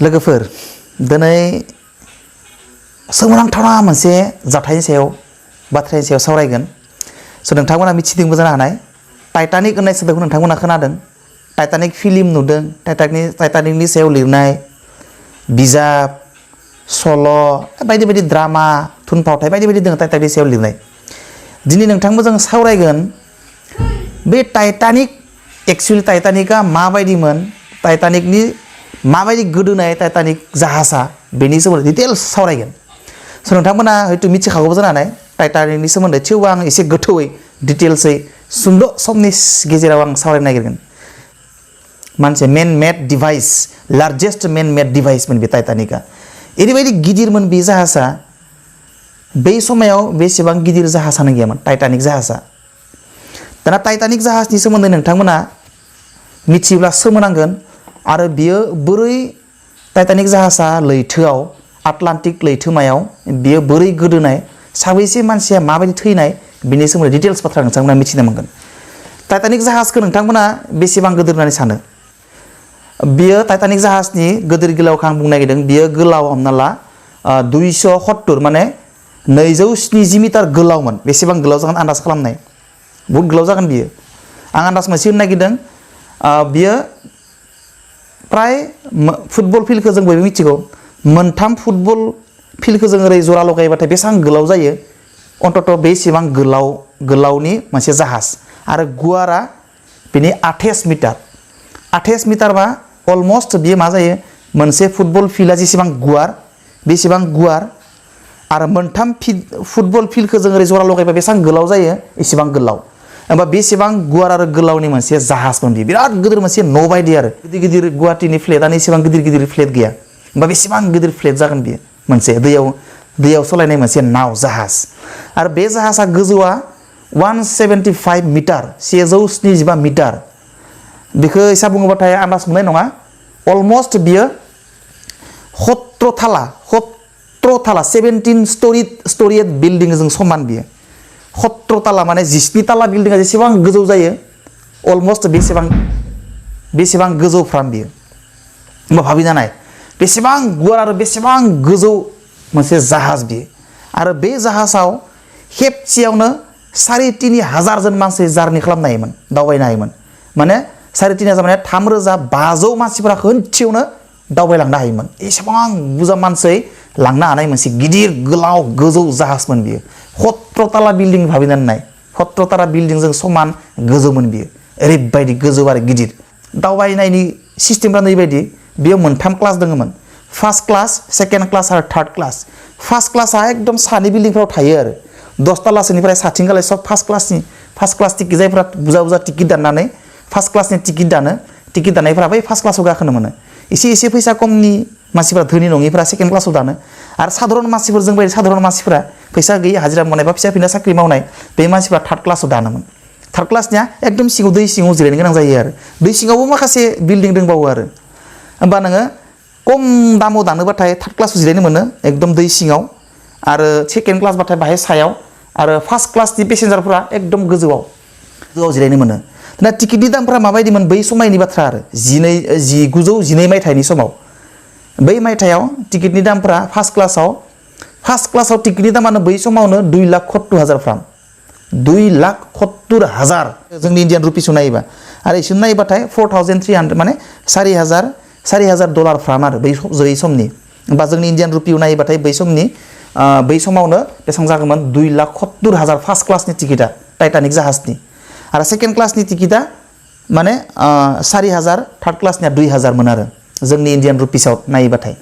लोगोफोर दिनै सोमोनांथावना मोनसे जाथायनि सायाव बाथ्रानि सायाव सावरायगोन स' नोंथांमोना मिथिदोंबो जानो हानाय टाइटानिक होननाय सोदोबखौ नोंथांमोना खोनादों टाइटानिक फिल्म नुदों टाइटानिकनि सायाव लिरनाय बिजाब सल' बायदि बायदि ड्रामा थुनफावथाय बायदि बायदि दङ टाइटानिकनि सायाव लिरनाय दिनै नोंथांमोनजों सावरायगोन बे टाइटानिक एक्चुअलि टाइटानिकआ माबायदिमोन टाइटानिकनि माबायदि गोदोनाय टाइटानिक जाहाजा बेनि सोमोन्दै डिटेल्स सावरायगोन स' नोंथांमोना हयथ' मिथिखागौबो जानो हानाय टाइटानिकनि सोमोन्दै थेवबो आं एसे गोथौयै डिटेल्सै सुंद' समनि गेजेराव आं सावरायनो नागिरगोन मोनसे मेन मेड डिभाइस लार्जेस्ट मेन मेड डिभाइसमोन बे टाइटानिकआ ओरैबायदि गिदिरमोन बे जाहाजा बै समाव बेसेबां गिदिर जाहाजानो गैयामोन टाइटानिक जाहाजा दाना टाइटानिक जाहाजनि सोमोन्दै नोंथांमोना मिथियोब्ला सोमोनांगोन आरो बियो बोरै टाइटानिक जाहाजा लैथोआव आटलान्टिक लैथोमायाव बियो बोरै गोदोनाय साबैसे मानसिया माबायदि थैनाय बिनि सोमोन्दै डिटेल्स बाथ्रा नोंथांमोना मिथिनो मोनगोन टाइटानिक जाहाजखौ नोंथांमोना बेसेबां गोदोर होननानै सानो बियो टाइटानिक जाहाजनि गोदोर गोलावखौ आं बुंनो नागिरदों बियो गोलाव हमना ला 270 माने 270 मिटार गोलावमोन बेसेबां गोलाव जागोन आन्दाज खालामनाय बहुत गोलाव जागोन बियो आं आन्दाज मोनसे होनो नागिरदों बियो प्राय फुटबल फिल्डखौ जों बयबो मिथिगौ मोनथाम फुटबल फिल्डखौ जों ओरै जरा लगायोबाथाय बेसेबां गोलाव जायो अन्तत बेसेबां गोलावनि मोनसे जाहाज आरो गुवारा बेनि 28 मिटारबा अलमस्ट बियो मा जायो मोनसे फुटबल फिल्डआ जेसेबां गुवार आरो मोनथाम फुटबल फिल्डखौ जों ओरै जरा लगायबा बेसेबां गोलाव जायो एसेबां गोलाव होमबा बेसेबां गुवार आरो गोलावनि मोनसे जाहाजमोन बियो बिराद गिदिर मोनसे न' बायदि आरो गिदिर गुवाहाटीनि फ्लेटआनो एसेबां गिदिर फ्लेट गैया होमबा बेसेबां गिदिर फ्लेट जागोन बियो मोनसे दैयाव सलायनाय मोनसे नाव जाहाज आरो बे जाहाजा गोजौआ 175 मिटार 175 मिटार बेखौ एसा बुङोबाथाय आन्दाज मोननाय नङा अलमस्ट बियो 17 थाला 17 स्ट'रिड बिल्डिंजों समान बियो 17 ताला माने 17 ताला बिल्डिंआ जेसेबां गोजौ जायो अलमस्ट बेसेबां गोजौफ्राम बियो होमबा भाबिना नाय बेसेबां गुवार आरो बेसेबां गोजौ मोनसे जाहाज बियो आरो बे जाहाजाव खेबसेयावनो 3,500 जन मानसि जार्नि खालामनो हायोमोन दावबायनो हायोमोन माने 3,500 माने 3,500 मानसिफोरा खनसेयावनो दावबायलांनो हायोमोन एसेबां बुरजा मानसि लांनो हानाय मोनसे गिदिर गोलाव गोजौ जाहाजमोन बियो 17 ताला बिल्डिं भाबिनानै नाय 17 ताला बिल्डिंजों समान गोजौमोन बियो ओरैबायदि गोजौ आरो गिदिर दावबायनायनि सिस्टेमफ्रा ओरैबायदि बेयाव मोनथाम क्लास दङमोन फार्स्ट क्लास सेकेन्ड क्लास आरो थार्ड क्लास फार्स्ट क्लासआ एकदम सानि बिल्डिंफ्राव थायो आरो 10 तालासोनिफ्राय साथिंगालाय सब फार्स्ट क्लास टिकेट जायफ्रा बुरजा टिकेट दाननानै फार्स्ट क्लासनि टिकेट दाननायफ्रा बै फार्स्ट क्लासाव गाखोनो मोनो एसे फैसा खमनि मानसिफ्रा धोनि नङिफ्रा सेकेन्ड क्लासाव दानो आरो साधारन मानसिफोरजों बायदि साधारन मानसिफ्रा फैसा गैयै हाजिरा मावनाय बा फिसा साख्रि मावनाय बे मानसिफ्रा थार्ड क्लासाव दानोमोन थार्ड क्लासनिया एकदम सिङाव दै सिङाव जिरायनो गोनां जायो आरो दै सिङावबो माखासे बिल्डिं दंबावो आरो होमबा नोङो खम दामाव दानोबाथाय थार्ड क्लासाव जिरायनो मोनो एकदम दै सिङाव आरो सेकेन्ड क्लासबाथाय बाहाय सायाव आरो फार्स्ट क्लासनि पेसेन्जारफ्रा एकदम गोजौआव जिरायनो मोनो दा टिकेटनि दामफ्रा माबायदिमोन बै समायनि बाथ्रा आरो 1912 मायथाइनि समाव बै मायथाइयाव टिकेटनि दामफ्रा फार्स्ट क्लासाव टिकेटनि दामानो बै समावनो 2,70,000 फ्राम 2,70,000 जोंनि इन्डियान रुपिसआव नायोबा आरो इसोर नायोबाथाय 4,300 माने 4,000 डलार फ्राम आरो बै समनि बा जोंनि इन्डियान रुपियाव नायोबाथाय बै समावनो बेसेबां जागौमोन 2,70,000 फार्स्ट क्लासनि टिकेटआ टाइटानिक जाहाजनि आरो सेकेन्ड क्लासनि टिकेटआ माने 4,000 थार्ड क्लासनिया 2,000 मोन आरो जोंनि इन्डियान रुपिसआव नायोबाथाय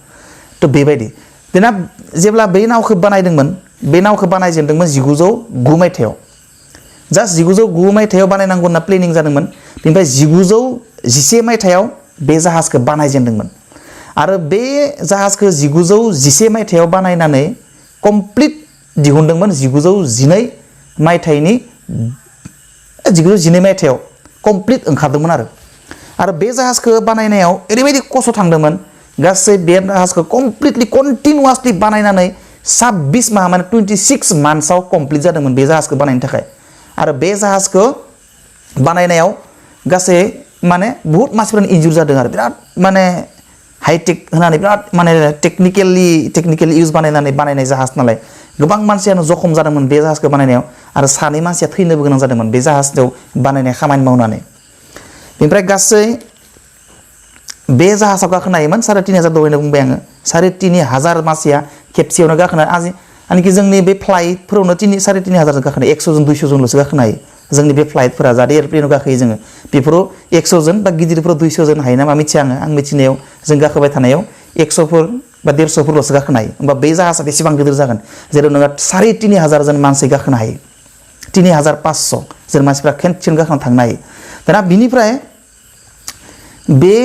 थ' बेबायदि दाना जेब्ला बै नावखौ बानायदोंमोन बे नावखौ बानायजेनदोंमोन 1909 मायथाइयाव जास्ट 1909 मायथाइयाव बानायनांगौ होनना प्लेनिं जादोंमोन बेनिफ्राय 1911 मायथाइयाव बे जाहाजखौ बानायजेनदोंमोन आरो बे जाहाजखौ 1911 मायथाइयाव बानायनानै कमप्लिट दिहुनदोंमोन 1912 मायथाइयाव कमप्लिट ओंखारदोंमोन आरो बे जाहाजखौ बानायनायाव ओरैबायदि खस्थ' थांदोंमोन गासै बे जाहाजखौ कमप्लिटलि कन्टिनिउवासलि बानायनानै 26 माह माने 26 मान्थ्सआव कमप्लिट जादोंमोन बे जाहाजखौ बानायनो थाखाय आरो बे जाहाजखौ बानायनायाव गासै माने बहुत मानसिफोरानो इन्जुर जादों आरो बिराद माने हाइटेक होनानै बिराद माने टेकनिकेल इउज बानायनाय जाहाज नालाय गोबां मानसियानो जखम जादोंमोन बे जाहाजखौ बानायनायाव आरो सानै मानसिया थैनोबो गोनां जादोंमोन बे जाहाजखौ बानायनाय खामानि मावनानै बेनिफ्राय गासै बे जाहाजाव गाखोनो हायोमोन 3,500 दहायनो बुंबाय आङो 3,500 मानसिया खेबसेयावनो गाखोनो आनखि जोंनि बे फ्लाइटफोरावनो 3,500 गाखोनो 100 जन 200 जनल'सो गाखोनो हायो जोंनि बे फ्लाइटफोरा जाहाथे एयारप्लेनाव गाखोयो जोङो बेफोराव 100 जन बा गिदिरफोराव 200 जन हायो नामा मिथिया आं मिथिनायाव जों गाखोबाय थानायाव 100फोर बा 150फोरल'सो गाखोनो हायो होमबा बे जाहाजा बेसेबां गिदिर जागोन जेराव नोङो 3,500 जन मानसि गाखोनो हायो 3,500 जन मानसिफ्रा खेनसेनो गाखोना थांनो हायो दाना बिनिफ्राय बे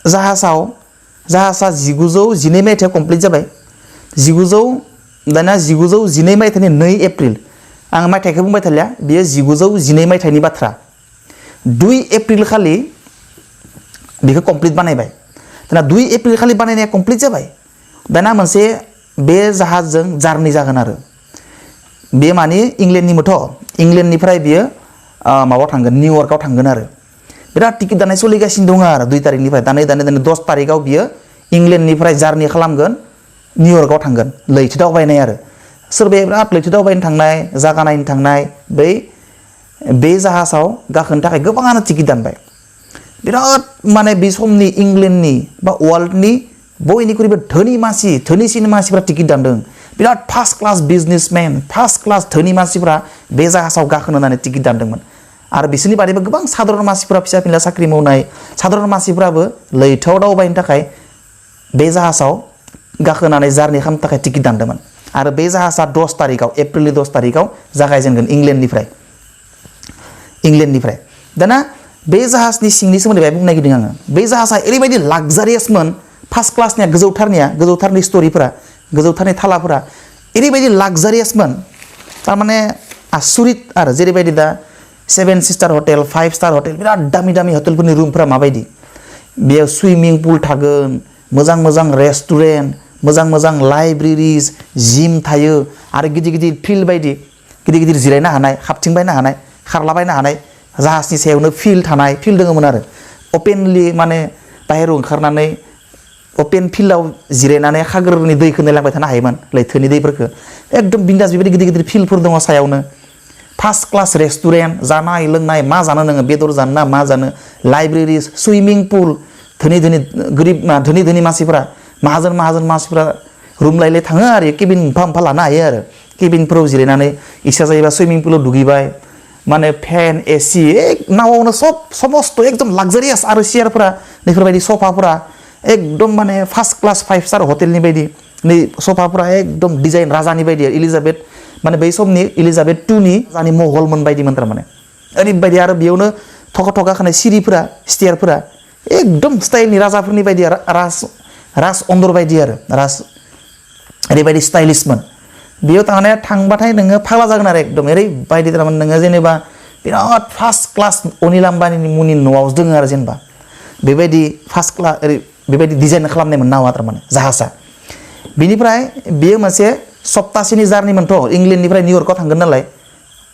जाहाजा 1912 मायथाइयाव कमप्लिट जाबाय 1912 मायथाइनि 2 एप्रिल आं मायथाइखौ बुंबाय थालिया बेयो 1912 मायथाइनि बाथ्रा 2 एप्रिल खालि बेखौ कमप्लिट बानायबाय दाना 2 एप्रिल खालि बानायनाया कमप्लिट जाबाय दाना मोनसे बे जाहाजजों जार्नि जागोन आरो बे माने इंलेन्डनिफ्राय बियो माबायाव थांगोन निउयर्कआव थांगोन आरो बिराद टिकेट दानाय सोलिगासिनो दङ आरो 2 तारिखनिफ्राय दानै 10 तारिखआव बियो इंलेन्डनिफ्राय जार्नि खालामगोन निउयर्कआव थांगोन लैथो दावबायनाय आरो सोरबाया बिराद लैथो दावबायनो थांनाय जागा नायनो थांनाय बे जाहाजाव गाखोनो थाखाय गोबाङानो टिकेट दानबाय बिराद माने बे समनि इंलेन्डनि बा वर्ल्डनि बयनिख्रुइबो धोनिसिन मानसिफ्रा टिकेट दानदों बिराद first class businessmen first class धोनि मानसिफ्रा बे जाहाजाव गाखोनो होननानै टिकेट दानदोंमोन आरो बिसोरनि बादैबो गोबां साधारन मानसिफ्रा फिसा फिनला साख्रि मावनाय साधारन मानसिफ्राबो लैथोआव दावबायनो थाखाय बे जाहाजाव गाखोनानै जार्नि खालामनो थाखाय टिकेट दानदोंमोन आरो बे जाहाजा 10 तारिखआव एप्रिलनि 10 तारिखआव जागायजेनगोन इंलेन्डनिफ्राय दाना बे जाहाजनि सिंनि सोमोन्दै बाय बुंनो नागिरदों आङो बे जाहाजा ओरैबायदि लाक्जारियासमोन फार्स्ट क्लासनिया गोजौथारनि स्ट'रिफोरा गोजौथारनि थालाफोरा ओरैबायदि लाक्जारियासमोन थारमाने आसुरित आरो जेरैबायदि दा 7 स्टार हटेल 5 स्टार हटेल बिराद दामि हटेलफोरनि रुमफोरा माबायदि बेयाव सुइमिं पुल थागोन मोजां रेस्टुरेन्ट मोजां लाइब्रेरिज जिम थायो आरो गिदिर फिल्ड बायदि गिदिर जिरायनो हानाय हाबथिंबायनो हानाय खारलाबायनो हानाय जाहाजनि सायावनो फिल्ड दङमोन आरो अपेनलि माने बाहेरायाव ओंखारनानै अपेन फिल्डआव जिरायनानै खागोरनि दैखौ नायलांबाय थानो हायोमोन लैथोनि दैफोरखौ एकदम बिन्दास बेबायदि गिदिर फिल्डफोर दङ सायावनो फार्स्ट क्लास रेस्टुरेन्ट जानाय लोंनाय मा जानो नोङो बेदर जानो ना मा जानो लाइब्रेरिज सुइमिं पुल धोनि मानसिफोरा माहाजोन मानसिफोरा रुम लायलाय थाङो आरो केबिन मोनफा लानो हायो आरो केबिनफोराव जिरायनानै इच्छा जायोबा सुइमिं पुलाव दुगैबाय माने फेन एसि नावावनो समस्त एकदम लाक्जारियास आरो चेयारफोरा बेफोरबायदि सफाफोरा एकदम माने फार्स्ट क्लास 5 स्टार हटेलनि बायदि नै सफाफोरा एकदम डिजाइन राजानि बायदि इलिजाबेथ माने बै समनि इलिजाबेथ 2 नि रानि महलमोन बायदिमोन थारमाने ओरैबायदि आरो बेयावनो थखा गाखोनाय सिरिफोरा स्टेयारफोरा एकदम स्टाइलनि राजाफोरनि बायदि राज अन्दर बायदि आरो ओरैबायदि स्टाइलिशमोन बेयाव थांबाथाय नोङो फाग्ला जागोन आरो एकदम ओरैबायदि थारमाने नोङो जेनेबा बिराद फार्स्ट क्लास अनिल आम्बानीनि मुंनि न'आव दोङो आरो जेनेबा बेबायदि फार्स्ट क्लास बेबायदि डिजाइन खालामनायमोन नावा थारमाने जाहाजा बिनिफ्राय बेयो मोनसे सप्तासेनि जार्निमोनथ' इंलेन्डनिफ्राय निउयर्कआव थांगोन नालाय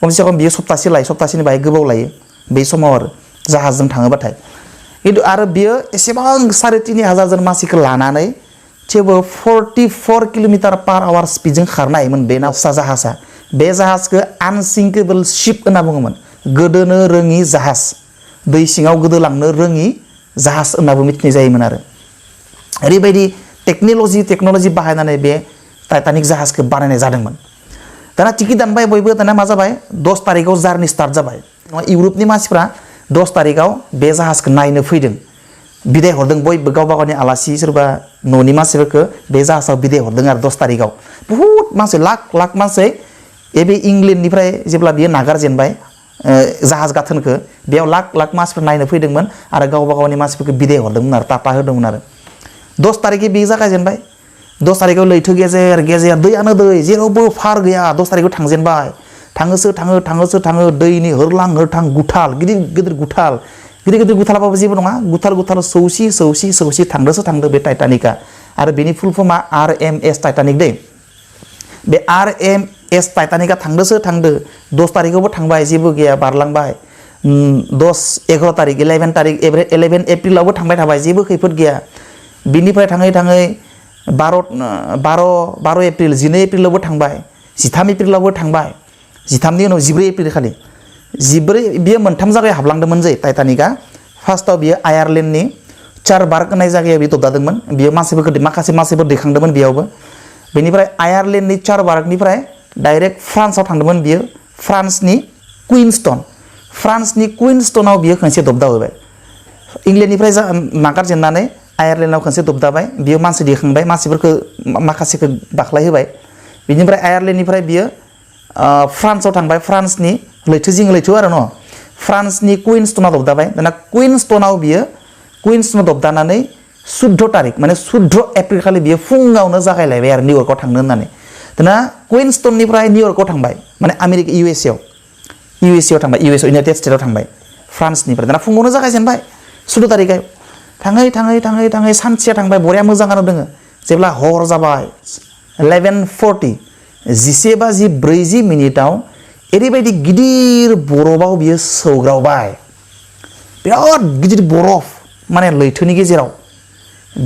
खमसे खम बियो सप्तासेनि बाहाय गोबाव लायो बै समाव आरो जाहाजजों थाङोबाथाय खिन्थु आरो बियो एसेबां 3,500 जन मानसिखौ लानानै थेवबो 44 किल'मिटार पार आवार स्पिडजों खारनो हायोमोन बे फिसा जाहाजा बे जाहाजखौ आनसिंकेबल शिप होनना बुङोमोन गोदोनो रोङि जाहाज दै सिङाव गोदोलांनो रोङि जाहाज होननाबो मिथिनाय जायोमोन आरो ओरैबायदि टेक्न'लजि बाहायनानै बे टाइटानिक जाहाजखौ बानायनाय जादोंमोन दाना टिकेट दानबाय बयबो दाना मा जाबाय 10 तारिखआव जार्नि स्टार्ट जाबाय इउरपनि मानसिफ्रा 10 तारिखआव बे जाहाजखौ नायनो फैदों बिदाय हरदों बयबो गावबा गावनि आलासि सोरबा न'नि मानसिफोरखौ बे जाहाजाव बिदाय हरदों आरो 10 तारिखआव बुहुत मानसि लाख मानसि बे इंलेन्डनिफ्राय जेब्ला बियो नागारजेनबाय जाहाज गाथोनखौ बेयाव लाख मानसिफोर नायनो फैदोंमोन आरो गावबा गावनि मानसिफोरखौ बिदाय हरदोंमोन आरो टाटा होदोंमोन आरो 10 तारिखै बे जागायजेनबाय 10 तारिखआव लैथो गेजेर दैयानो दै जेरावबो फार गैया 10 तारिखआव थांजेनबाय थाङो दैनि होरलां होरथां गुथाल गिदिर गुथालाबाबो जेबो नङा गुथाल सौसि थांदो बे टाइटानिकआ आरो बेनि फुल फर्मा RMS टाइटानिक दै बे RMS टाइटानिकआ थांदो 10 तारिखआवबो थांबाय जेबो गैया बारलांबाय 11 एप्रिलावबो थांबाय थाबाय जेबो खैफोद गैया बिनिफ्राय थाङै थाङै 12 एप्रिल 12 एप्रिलावबो थांबाय 13 एप्रिलावबो थांबाय 13नि उनाव 14 एप्रिल खालि 14 बियो मोनथाम जायगायाव हाबलांदोंमोन जे टाइटानिकआ फार्स्टआव बियो आयारलेण्डनि चारबार्ग होननाय जायगायाव बियो दबदादोंमोन बियो माखासे मानसिफोर दैखांदोंमोन बेयावबो बेनिफ्राय आयारलेण्डनि चारबार्गनिफ्राय डाइरेक्ट फ्रान्सआव थांदोंमोन बियो फ्रान्सनि कुइनस्टनाव बियो खनसे दबदाहोबाय इंलेन्डनिफ्राय नागारजेननानै आयारलेण्डआव खनसे दबदाबाय बियो मानसि दैखांबाय मानसिफोरखौ माखासेखौ बाख्लायहोबाय बिनिफ्राय आयारलेण्डनिफ्राय बियो फ्रान्सआव थांबाय फ्रान्सनि लैथो जिं लैथो आरो न फ्रान्सनि कुइनस्टनाव दबदाबाय दाना कुइनस्टनाव दबदानानै 14 तारिख माने 14 एप्रिल खालि बियो फुङावनो जागायलायबाय आरो निउयर्कआव थांनो होननानै दाना कुइनस्टननिफ्राय निउयर्कआव थांबाय माने आमेरिका इउ एस आव थांबाय इउनाइटेड स्टेट्सआव थांबाय फ्रान्सनिफ्राय दाना फुङावनो जागायजेनबाय 14 तारिखाव थाङै सानसेया थांबाय बरिया मोजाङानो दोङो जेब्ला हर जाबाय 11:40 11:40 ओरैबायदि गिदिर बरफआव बियो सौग्रावबाय बिराद गिदिर बरफ माने लैथोनि गेजेराव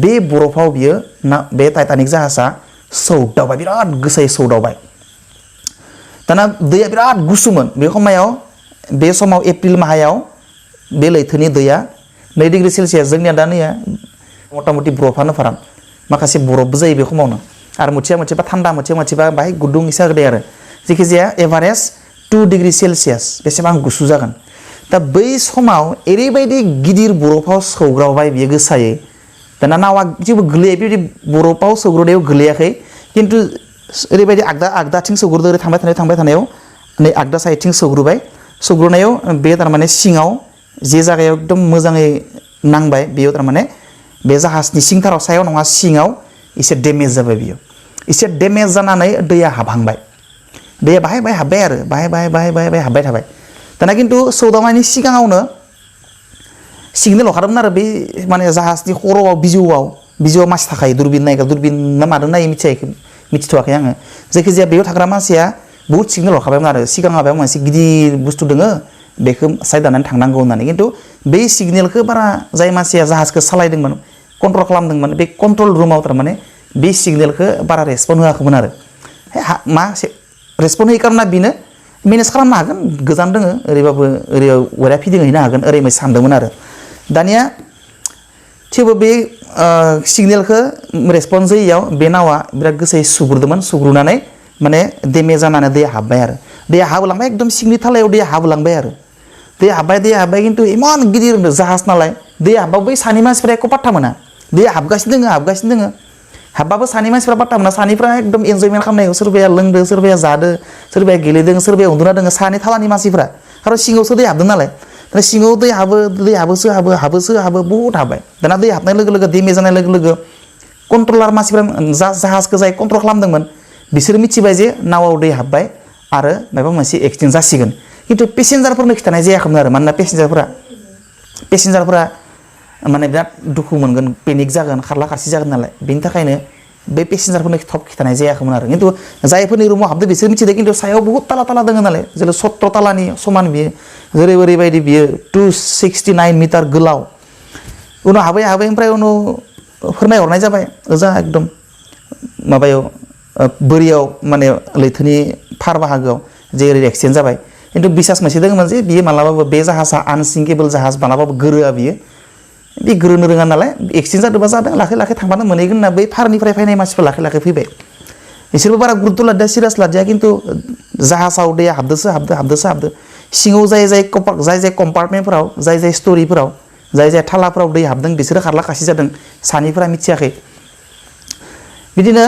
बे बरफाव बियो बे टाइटानिक जाहाजा सौदावबाय बिराद गोसायै सौदावबाय दाना दैया बिराद गुसुमोन बे समाव एप्रिल माहायाव बे लैथोनि दैया 2 डिग्री सेल्सियास जोंनिया दा नैया मथा मथि बरफानो फाराम माखासे बरफबो जायो बे समावनो आरो मोनसेबा थान्दा मोनसेबा बाहाय गुदुं इसा गोदै आरो जेखिजाया एभारेज 2 डिग्री सेल्सियास बेसेबां गुसु जागोन दा बै समाव ओरैबायदि गिदिर बरफाव सौग्रावबाय बियो गोसायै दाना नावा जेबो गोलैया बेबायदि बरफाव सौग्रावनायाव गोलैयाखै खिन्थु ओरैबायदि आगदाथिं सौग्रोदो ओरै थांबाय थानायाव नै आगदा साइडथिं सौग्रुनायाव बे थारमाने सिङाव जे जायगायाव एकदम मोजाङै नांबाय बेयाव थारमाने बे जाहाजनि सिंथाराव सायाव नङा सिङाव एसे डेमेज जाबाय बियो एसे डेमेज जानानै दैया हाबहांबाय दैया बाहाय हाबबाय आरो बाहाय हाबबाय थाबाय दाना खिन्थु सौदावनायनि सिगाङावनो सिगनेल हरखादोंमोन आरो बे माने जाहाजनि खर'आव बिजौआव मानसि थाखायो दुरबिन ना मादों नायो मिथिथ'वाखै आङो जायखिजाया बेयाव थाग्रा मानसिया बहुत सिगनेल हरखाबायमोन आरो सिगाङाव माबा मोनसे गिदिर बुस्थु दोङो बेखौ साइड दानानै थांनांगौ होननानै खिन्थु बे सिगनेलखौ बारा जाय मानसिया जाहाजखौ सालायदोंमोन कन्ट्रल खालामदोंमोन बे कन्ट्रल रुमाव थारमाने बे सिगनेलखौ बारा रेसपन्ड होआखैमोन आरो रेसपन्ड होयै खारना बेनो मेनेज खालामनो हागोन गोजान दोङो ओरैबाबो ओरै फिदिंहैनो हागोन ओरै सानदोंमोन आरो दानिया थेवबो बे सिगनेलखौ रेसपन्स होयैयाव बे नावा बिराद गोसायै सुग्रुनानै माने डेमेज जानानै दैया हाबबाय आरो दैया हाबलांबाय एकदम सिंनि थालायाव दैया हाबलांबाय आरो दैया हाबबाय खिन्थु इमान गिदिर जाहाज नालाय दैया हाबबाबो बै सानै मानसिफ्रा एख' पात्ता मोना दैया हाबगासिनो दोङो हाबबाबो सानै मानसिफ्रा पात्ता मोना सानैफ्रा एकदम एन्जयमेन्ट खालामनायाव सोरबाया लोंदो सोरबाया जादो सोरबाया गेलेदों सोरबाया उन्दुना दोङो सानै थालानि मानसिफ्रा खारन सिङावसो दै हाबदों नालाय दाना सिङाव दै हाबोसो बहुत हाबबाय दाना दै हाबनाय लोगो लोगो डेमेज जानाय लोगो लोगो कन्ट्रलार मानसिफ्रा जाहाजखौ जाय कन्ट्रल खालामदोंमोन बिसोर मिथिबाय जे नावाव दै हाबबाय आरो माबा मोनसे एक्सिडेन्ट जासिगोन खिन्थु पेसेन्जारफोरनो खिथानाय जायाखैमोन आरो मानोना पेसेन्जारफोरा माने बिराद दुखु मोनगोन पेनिक जागोन खारला खारसि जागोन नालाय बेनि थाखायनो बे पेसेन्जारफोरनो थब खिथानाय जायाखैमोन आरो खिन्थु जायफोरनि रुमाव हाबदों बिसोर मिथिदों खिन्थु सायाव बहुत ताला दोङो नालाय जेरै 17 तालानि समान बियो ओरैबायदि बियो 269 मिटार गोलाव उनाव हाबै ओमफ्राय उनाव फोरमायहरनाय जाबाय ओजा एकदम माबायाव बोरियाव माने लैथोनि फार बाहागोआव जे ओरै एक्सिडेन्ट जाबाय खिन्थु बिसास मोनसे दङमोन जे बियो मालाबाबो बे जाहाजा आनसिंकेबल जाहाज मालाबाबो गोरोआ बियो बे गोरोनो रोङा नालाय एक्सिडेन्ट जादोंबा जादों लाखै थांबानो मोनहैगोन होनना बै फारनिफ्राय फैनाय मानसिफोर लाखै फैबाय बिसोरबो बारा गुरुत्त' लादिया सिरियास लादिया खिन्थु जाहाजाव दैया हाबदोसो सिङाव जाय कम्पार्टमेन्टफोराव जाय स्ट'रिफोराव जाय थालाफोराव दै हाबदों बिसोरो खारला खासि जादों सानैफोरा मिथियाखै बिदिनो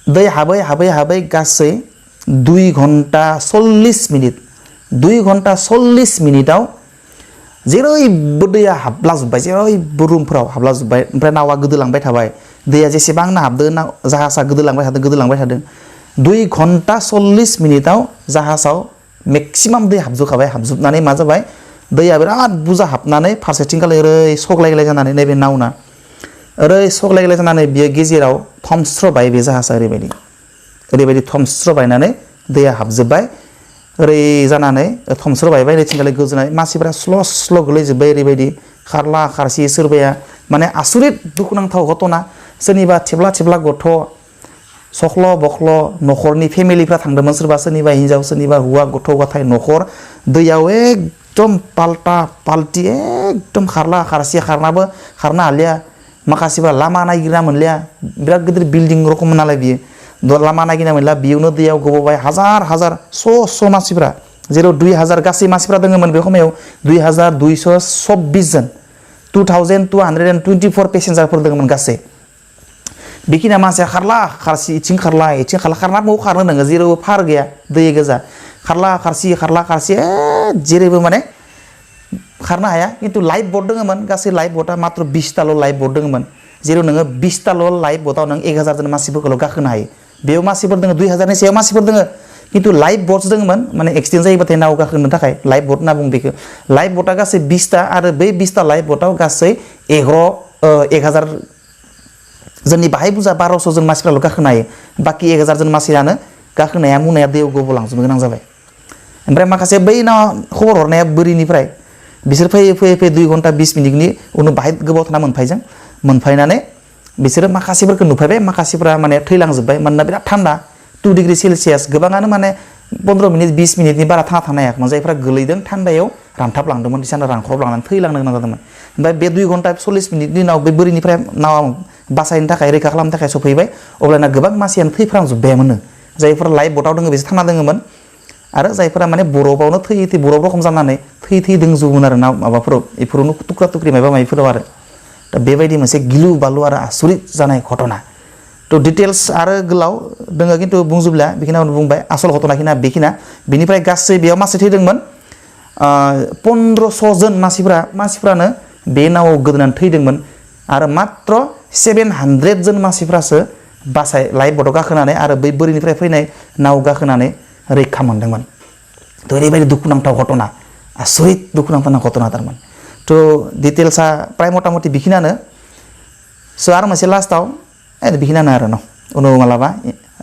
दै हाबै गासै 2 घन्टा 40 मिनिटाव जेरैबो दैया हाबलाजोब्बाय जेरैबो रुमफोराव हाबलाजोब्बाय ओमफ्राय नावा गोदोलांबाय थाबाय दैया जेसेबांनो हाबदों जाहाजा गोदोलांबाय थादों 2 घन्टा 40 मिनिटाव जाहाजाव मेक्सिमाम दै हाबजोबनानै मा जाबाय दैया बिराद बुरजा हाबनानै फारसेथिंगालै ओरै सग्लायगलाय जानानै नैबे नावना ओरै सग्लायगलाय जानानै बियो गेजेराव थमस्रबाय बे जाहाजा ओरैबायदि थमस्रबायनानै दैया हाबजोब्बाय ओरै जानानै थमस्रबायबाय नैथिंगालै गोजोननाय मानसिफ्रा स्ल' गोलैजोब्बाय ओरैबायदि खारला खारसि सोरबाया माने आसुरित दुखुनांथाव घटना सोरनिबा थेब्ला थेब्ला गथ' सख्ल' बख्ल' न'खरनि फेमिलिफ्रा थांदोंमोन सोरबा सोरनिबा हिनजाव सोरनिबा हौवा गथ' गथाय न'खर दैयाव एकदम पाल्टा पाल्टि एकदम खारला खारसि खारनाबो खारनो हालिया माखासेबा लामा नागिरना मोनलिया बिराद गिदिर बिल्डिं रखम नालाय बियो लामा नागिरना मोनला बेयावनो दैयाव गबोबाय हाजार हाजार स' मानसिफ्रा जेराव 2000 गासै मानसिफ्रा दङमोन बे समायाव 2224 जन 2224 पेसेन्जारफोर दङमोन गासै बेखिनिया मानसिया खारला खारसि इथिं खारला खारना बबाव खारनो नोङो जेरावबो फार गैया दै गोजा खारला खारसि जेरैबो माने खारनो हाया खिन्थु लाइफ बोट दङमोन गासै लाइफ बोटआ मात्र 20ताल' लाइफ बोट दङमोन जेराव नोङो 20ताल' लाइफ बोटआव नों 1000 जन मानसिफोरखौल' गाखोनो हायो बेयाव मानसिफोर दङ 2000नि सायाव मानसिफोर दङ खिन्थु लाइफ बोट्स दङमोन माने एक्सिडेन्ट जायोबाथाय नाव गाखोनो थाखाय लाइफ बोट होनना बुङो बेखौ लाइफ बोटआ गासै 20ता आरो बै 20ता लाइफ बोटआव गासै 1000 जोंनि बाहाय बुरजा 1200 जन मानसिफ्राल' गाखोनो हायो बाखि 1000 जन मानसियानो गाखोनाया मुनाया दैयाव गबलांजोबनो गोनां जाबाय ओमफ्राय माखासे बै नाव खबर हरनाया बोरिनिफ्राय बिसोर फैयै 2 घन्टा 20 मिनिटनि उनाव बाहाय गोबाव थाना मोनफायनानै बिसोरो माखासेफोरखौ नुफायबाय माखासेफ्रा माने थैलांजोब्बाय मानोना बिराद थान्दा 2 डिग्री सेलसियास गोबाङानो माने 15 मिनिट 20 मिनिटनि बारा थाना थानो हायाखैमोन जायफ्रा गोलैदों थान्दायाव रानथाबलांदोंमोन बिसोरना रानख्रबलांनानै थैलांनो गोनां जादोंमोन ओमफ्राय बे 2 घन्टा 40 मिनिटनि उनाव बे बोरिनिफ्राय नावा बासायनो थाखाय रैखा खालामनो थाखाय सफैबाय अब्लाना गोबां मानसियानो थैफ्रामजोब्बायमोन जायफोरा लाइफ बोटआव दङ बिसोर थाना दङमोन आरो जायफोरा माने बरफावनो थै बरफ रखम जानानै थै दोंजोबोमोन आरो ना माबाफोराव बेफोरावनो थुख्रा थुख्रि माबा माबिफोराव आरो दा बेबायदि मोनसे गिलु बालु आरो आसुरित जानाय घटना थ' डिटेल्स आरो गोलाव दङ खिन्थु बुंजोबला बेखिनियावनो बुंबाय आसल घटनाखिना बेखिना बेनिफ्राय गासै बेयाव मानसि थैदोंमोन 1500 जन मानसिफ्रानो बे नावाव गोदोनानै थैदोंमोन आरो मात्र 700 जन मानसिफ्रासो लाइफ बोटआव गाखोनानै आरो बै बोरिनिफ्राय फैनाय नाव गाखोनानै रैखा मोनदोंमोन थ' ओरैबायदि दुखुनांथाव घटना आसुरित दुखुनांथाव घटना थारमोन थ' डिटेल्सआ प्राय मथा मथि बेखिनियानो स' आरो मोनसे लास्टआव बेखिनियानो आरो न' उनाव मालाबा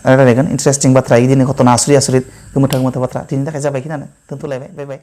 रायलायगोन इन्टारेस्टिं बाथ्रा बिदिनो घटना आसुरित गोमोथाव बाथ्रा दिनैनि थाखाय जाबाय बेखिनियानो दोनथ'लायबाय बाय बाय